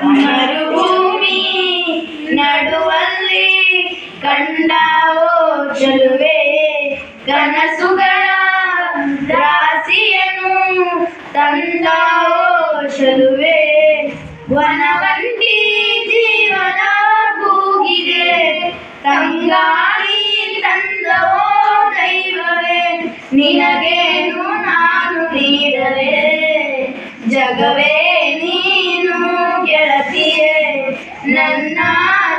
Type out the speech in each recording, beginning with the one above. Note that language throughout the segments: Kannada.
ಮರುಭೂಮಿ ನಡುವಲ್ಲಿ ಕಂಡಾವೋ ಚೆಲುವೆ ಕನಸುಗಳ ರಾಶಿಯನ್ನು ತಂದಾವೋ ಚೆಲುವೆ ವನವಂತಿ ಜೀವನ ಕೂಗಿದೆ ತಂಗಾಳಿ ತಂದವೋ ದೈವವೇ ನಿನಗೇನು ನಾನು ನೀಡಲೇ ಜಗವೇ ನೀನು ಗೆಳತಿಯೇ ನನ್ನ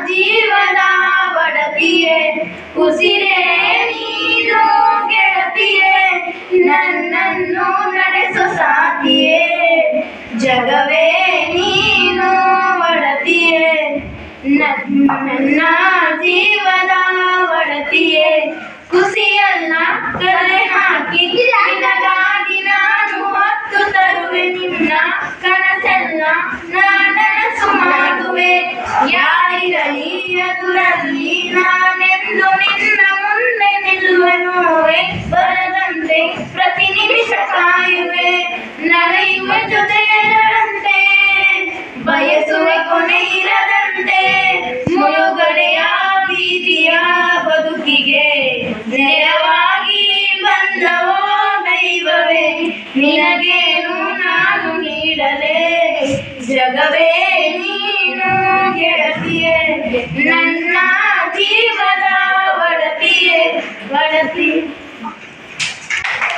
ಜೀವನ ಒಡತಿಯೇ ಉಸಿರೇ ನೀನು ಗೆಳತಿಯೇ ನನ್ನನ್ನು ನಡೆಸೋ ಸಾಥಿಯೇ ಜಗವೇ ನೀನು ಒಡತಿಯೇ ನನ್ನ ಜೀವನ ಒಡತಿಯೇ ಖುಷಿಯನ್ನ ಕಲೆ ಹಾಕಿ ನಿನಗಾಗಿ ನಾನು ಹೊತ್ತು ತರುವೆ ನಿನ್ನ ಕನಸೆಲ್ಲ ನನಸು ಮಾಡುವೆ ಯಾರಿರಲಿ ಎದುರಲ್ಲಿ ನಾನೆಂದು ನಿನ್ನ ಮುಂದೆ ನಿಲ್ಲುವೆನುವೆ ಬರದಂತೆ ಪ್ರತಿ ನಿಮಿಷ ಕಾಯುವೆ ನಡೆಯುವ ಜೊತೆಗಳಂತೆ ಬಯಸುವೆ ಕೊನೆ ಇರದಂತೆ ಮುಳುಗಡೆಯ ಬೀದಿಯ ಬದುಕಿಗೆ ನೆರವಾಗಿ ಬಂದವೋ ದೈವವೇ ನಿನಗೇನು ನಾನು ನೀಡಲೇ ಜಗವೇ ನೀನು ಗೆಳತಿಯೇ ನನ್ನ ಜೀವನ